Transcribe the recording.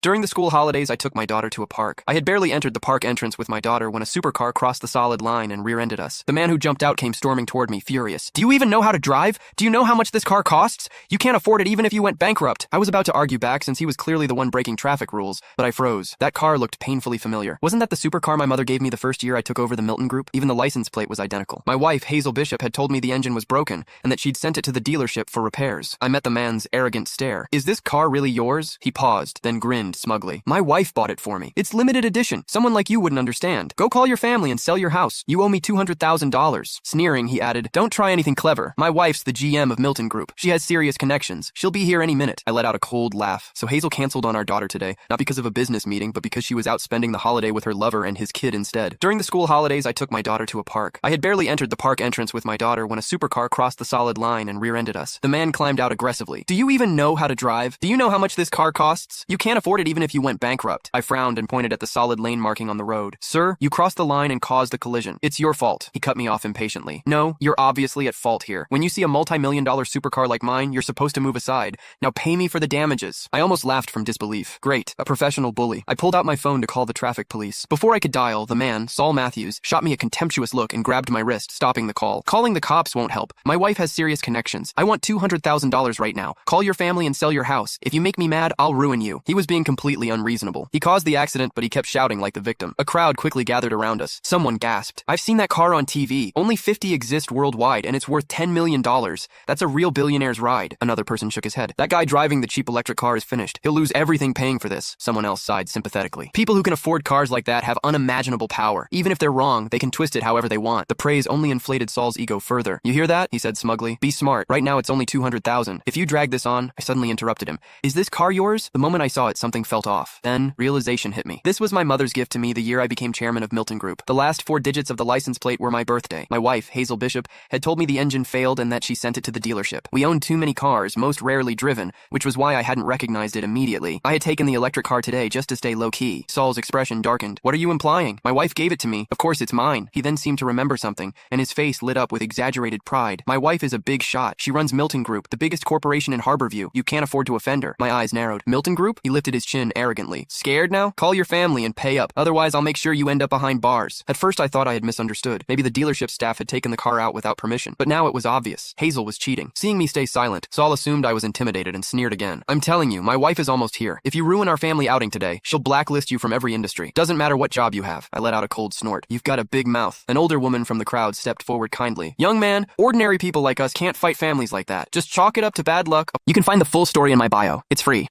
During the school holidays, I took my daughter to a park. I had barely entered the park entrance with my daughter when a supercar crossed the solid line and rear-ended us. The man who jumped out came storming toward me, furious. "Do you even know how to drive? Do you know how much this car costs? You can't afford it even if you went bankrupt." I was about to argue back since he was clearly the one breaking traffic rules, but I froze. That car looked painfully familiar. Wasn't that the supercar my mother gave me the first year I took over the Milton Group? Even the license plate was identical. My wife, Hazel Bishop, had told me the engine was broken and that she'd sent it to the dealership for repairs. I met the man's arrogant stare. "Is this car really yours?" He paused, then grinned smugly. "My wife bought it for me. It's limited edition. Someone like you wouldn't understand. Go call your family and sell your house. You owe me $200,000. Sneering, he added, "Don't try anything clever. My wife's the GM of Milton Group. She has serious connections. She'll be here any minute." I let out a cold laugh. So Hazel canceled on our daughter today, not because of a business meeting, but because she was out spending the holiday with her lover and his kid instead. During the school holidays, I took my daughter to a park. I had barely entered the park entrance with my daughter when a supercar crossed the solid line and rear-ended us. The man climbed out aggressively. "Do you even know how to drive? Do you know how much this car costs? You can't afford it even if you went bankrupt." I frowned and pointed at the solid lane marking on the road. "Sir, you crossed the line and caused the collision. It's your fault." He cut me off impatiently. "No, you're obviously at fault here. When you see a multi-million-dollar supercar like mine, you're supposed to move aside. Now pay me for the damages." I almost laughed from disbelief. Great, a professional bully. I pulled out my phone to call the traffic police. Before I could dial, the man, Saul Matthews, shot me a contemptuous look and grabbed my wrist, stopping the call. "Calling the cops won't help. My wife has serious connections. I want $200,000 right now. Call your family and sell your house. If you make me mad, I'll ruin you." He was being completely unreasonable. He caused the accident, but he kept shouting like the victim. A crowd quickly gathered around us. Someone gasped. "I've seen that car on TV. Only 50 exist worldwide, and it's worth $10 million. That's a real billionaire's ride." Another person shook his head. "That guy driving the cheap electric car is finished. He'll lose everything paying for this." Someone else sighed sympathetically. "People who can afford cars like that have unimaginable power. Even if they're wrong, they can twist it however they want." The praise only inflated Saul's ego further. "You hear that?" he said smugly. "Be smart. Right now it's only $200,000. If you drag this on..." I suddenly interrupted him. "Is this car yours?" The moment I saw it, something felt off. Then, realization hit me. This was my mother's gift to me the year I became chairman of Milton Group. The last 4 digits of the license plate were my birthday. My wife, Hazel Bishop, had told me the engine failed and that she sent it to the dealership. We owned too many cars, most rarely driven, which was why I hadn't recognized it immediately. I had taken the electric car today just to stay low-key. Saul's expression darkened. "What are you implying? My wife gave it to me. Of course it's mine." He then seemed to remember something, and his face lit up with exaggerated pride. "My wife is a big shot. She runs Milton Group, the biggest corporation in Harborview. You can't afford to offend her." My eyes narrowed. "Milton Group?" He lifted his chin arrogantly. "Scared now? Call your family and pay up. Otherwise, I'll make sure you end up behind bars." At first, I thought I had misunderstood. Maybe the dealership staff had taken the car out without permission. But now it was obvious. Hazel was cheating. Seeing me stay silent, Saul assumed I was intimidated and sneered again. "I'm telling you, my wife is almost here. If you ruin our family outing today, she'll blacklist you from every industry. Doesn't matter what job you have." I let out a cold snort. "You've got a big mouth." An older woman from the crowd stepped forward kindly. "Young man, ordinary people like us can't fight families like that. Just chalk it up to bad luck." You can find the full story in my bio. It's free.